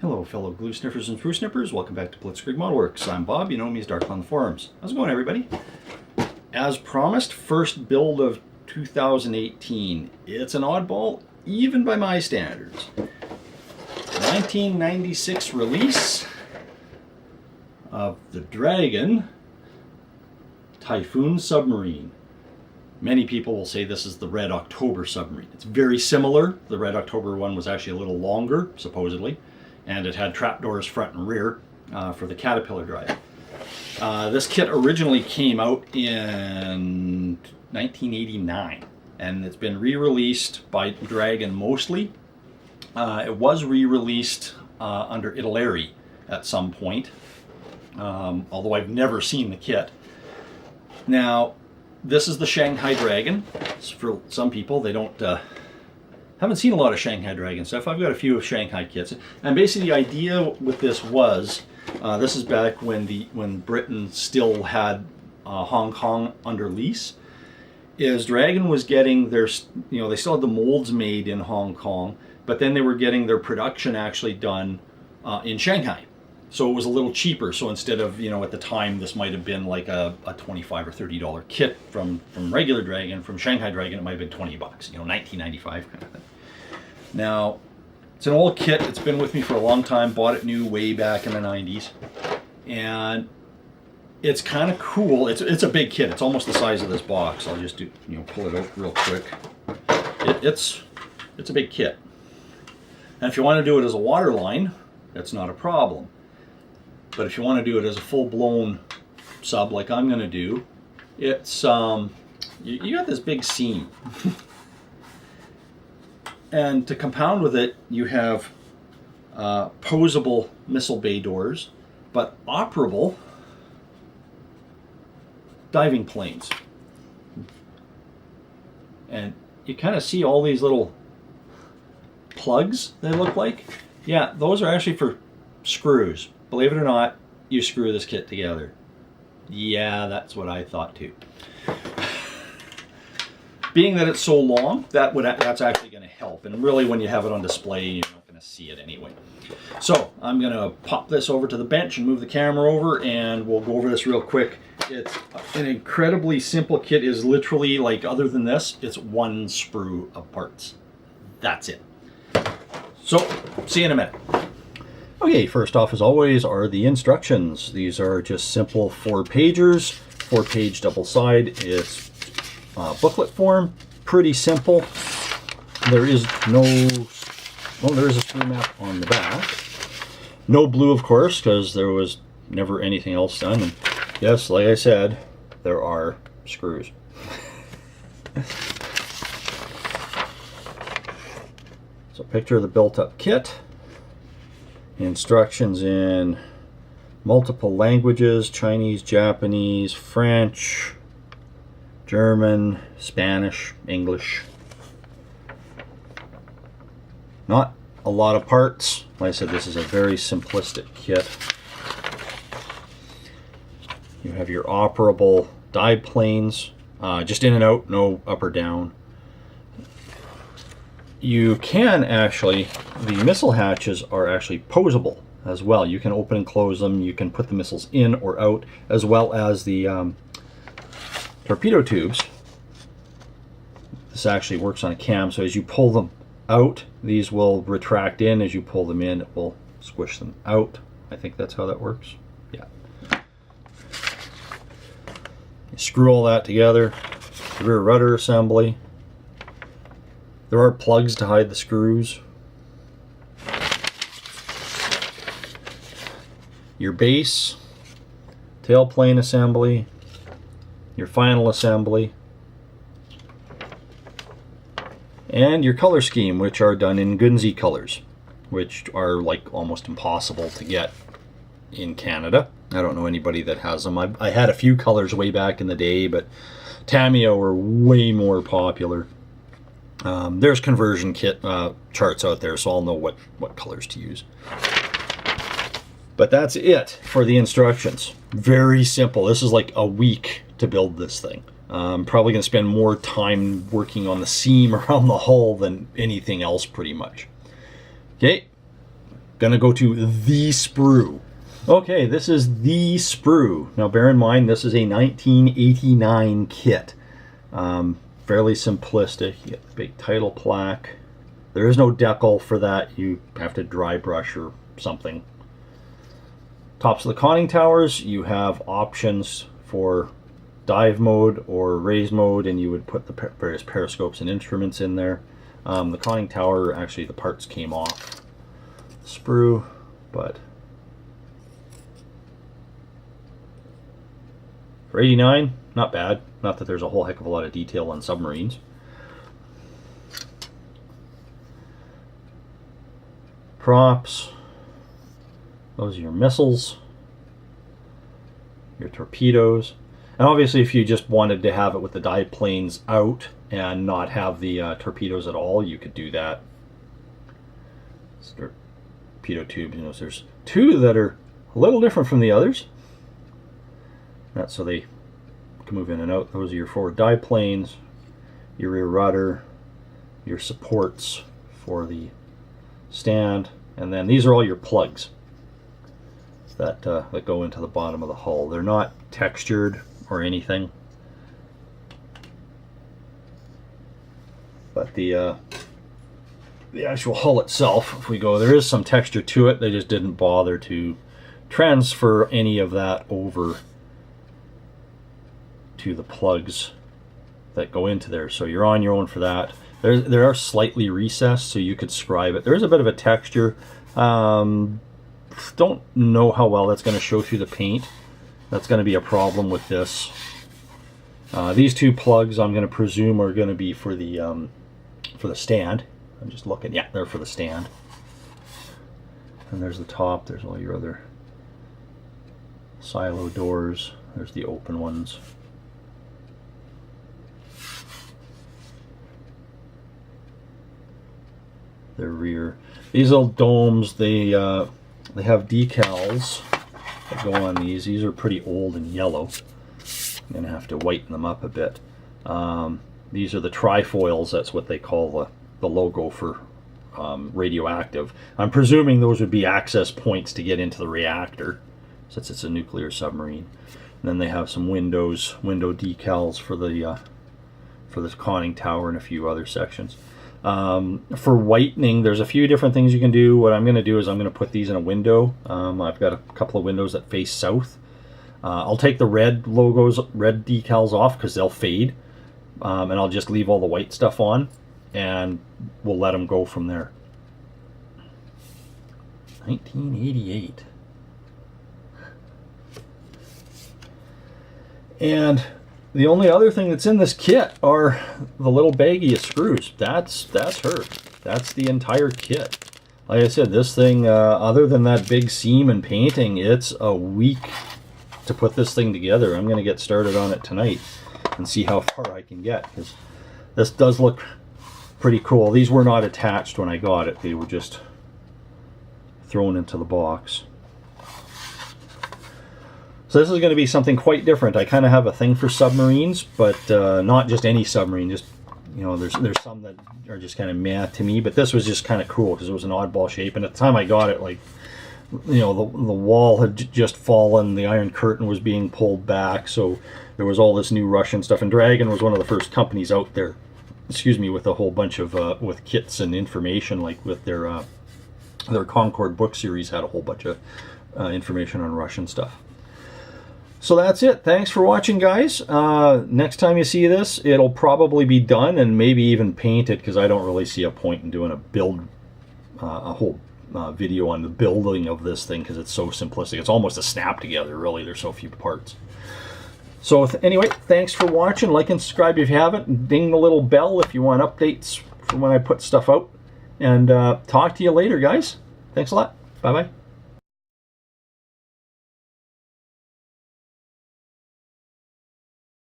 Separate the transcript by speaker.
Speaker 1: Hello fellow glue sniffers and sprue snippers, welcome back to Blitzkrieg Model Works. I'm Bob, you know me as Dark on the forums. How's it going everybody? As promised, first build of 2018. It's an oddball, even by my standards. 1996 release of the Dragon Typhoon Submarine. Many people will say this is the Red October submarine. It's very similar. The Red October one was actually a little longer, supposedly, and it had trapdoors front and rear for the Caterpillar drive. This kit originally came out in 1989, and it's been re-released by Dragon mostly. It was re-released under Italeri at some point, although I've never seen the kit. Now, this is the Shanghai Dragon. For some people, they haven't seen a lot of Shanghai Dragon stuff. I've got a few of Shanghai kits, and basically the idea with this was, this is back when Britain still had Hong Kong under lease. Is Dragon was getting their, they still had the molds made in Hong Kong, but then they were getting their production actually done in Shanghai. So it was a little cheaper. So instead of, at the time, this might have been like a $25 or $30 kit from regular Dragon, from Shanghai Dragon, it might have been $20, $19.95 kind of thing. Now, it's an old kit. It's been with me for a long time. Bought it new way back in the 90s. And it's kind of cool. It's a big kit. It's almost the size of this box. I'll just pull it out real quick. It's a big kit. And if you want to do it as a waterline, that's not a problem. But if you want to do it as a full-blown sub like I'm going to do, it's you got this big seam. And to compound with it, you have posable missile bay doors, but operable diving planes. And you kind of see all these little plugs, they look like. Yeah, those are actually for screws. Believe it or not, you screw this kit together. Yeah, that's what I thought too. Being that it's so long, that's actually going to help. And really, when you have it on display, you're not going to see it anyway. So I'm going to pop this over to the bench and move the camera over, and we'll go over this real quick. It's an incredibly simple kit. Is literally, like, other than this, it's one sprue of parts. That's it. So, see you in a minute. Okay, first off, as always, are the instructions. These are just simple 4-pagers, 4-page double side. It's booklet form, pretty simple. There is there is a sprue map on the back. No blue, of course, because there was never anything else done. And yes, like I said, there are screws. So, picture of the built-up kit. Instructions in multiple languages: Chinese, Japanese, French, German, Spanish, English. Not a lot of parts. Like I said, this is a very simplistic kit. You have your operable dive planes, just in and out, no up or down. You can actually, the missile hatches are actually posable as well. You can open and close them. You can put the missiles in or out, as well as the torpedo tubes. This actually works on a cam, so as you pull them out, these will retract in. As you pull them in, it will squish them out. I think that's how that works. Yeah. You screw all that together. The rear rudder assembly. There are plugs to hide the screws. Your base, tailplane assembly, your final assembly, and your color scheme, which are done in Guernsey colors, which are like almost impossible to get in Canada. I don't know anybody that has them. I had a few colors way back in the day, but Tamiya were way more popular. There's conversion kit charts out there, so I'll know what colors to use. But that's it for the instructions. Very simple. This is like a week to build this thing. I'm probably going to spend more time working on the seam around the hull than anything else, pretty much. Okay, Gonna go to the Sprue. Okay, this is the Sprue. Now bear in mind, this is a 1989 kit. Fairly simplistic. You get the big title plaque. There is no decal for that. You have to dry brush or something. Tops of the conning towers, you have options for dive mode or raise mode, and you would put the various periscopes and instruments in there. The conning tower, actually the parts came off the Sprue, but for 89, not bad. Not that there's a whole heck of a lot of detail on submarines. Props. Those are your missiles, your torpedoes. And obviously if you just wanted to have it with the dive planes out and not have the torpedoes at all, you could do that. Torpedo tubes, you know, there's two that are a little different from the others. That's so they can move in and out. Those are your forward dive planes, your rear rudder, your supports for the stand, and then these are all your plugs that go into the bottom of the hull. They're not textured or anything, but the actual hull itself, if we go, there is some texture to it. They just didn't bother to transfer any of that over to the plugs that go into there, so you're on your own for that. They are slightly recessed, so you could scribe it. There is a bit of a texture. Don't know how well that's going to show through the paint. That's going to be a problem with this. These two plugs, I'm going to presume, are going to be for the stand. I'm just looking. Yeah, they're for the stand. And there's the top. There's all your other silo doors. There's the open ones. Their rear. These little domes, they have decals that go on these. These are pretty old and yellow. I'm going to have to whiten them up a bit. These are the trifoils. That's what they call the logo for radioactive. I'm presuming those would be access points to get into the reactor, since it's a nuclear submarine. And then they have some window decals for the conning tower and a few other sections. For whitening, there's a few different things you can do. What I'm going to do is I'm going to put these in a window. I've got a couple of windows that face south. I'll take the red decals off because they'll fade, and I'll just leave all the white stuff on, and we'll let them go from there. 1988. And the only other thing that's in this kit are the little baggie of screws. That's her. That's the entire kit. Like I said, this thing, other than that big seam and painting, it's a week to put this thing together. I'm going to get started on it tonight and see how far I can get, because this does look pretty cool. These were not attached when I got it. They were just thrown into the box. So this is going to be something quite different. I kind of have a thing for submarines, but not just any submarine. Just, you know, there's some that are just kind of meh to me, but this was just kind of cool because it was an oddball shape. And at the time I got it, like, you know, the wall had just fallen, the Iron Curtain was being pulled back, so there was all this new Russian stuff. And Dragon was one of the first companies out there, excuse me, with a whole bunch of with kits and information, like with their Concord book series had a whole bunch of information on Russian stuff. So that's it. Thanks for watching, guys. Next time you see this, it'll probably be done and maybe even painted, because I don't really see a point in doing a whole video on the building of this thing, because it's so simplistic. It's almost a snap together, really. There's so few parts. So anyway, thanks for watching. Like and subscribe if you haven't. Ding the little bell if you want updates from when I put stuff out. And talk to you later, guys. Thanks a lot. Bye-bye.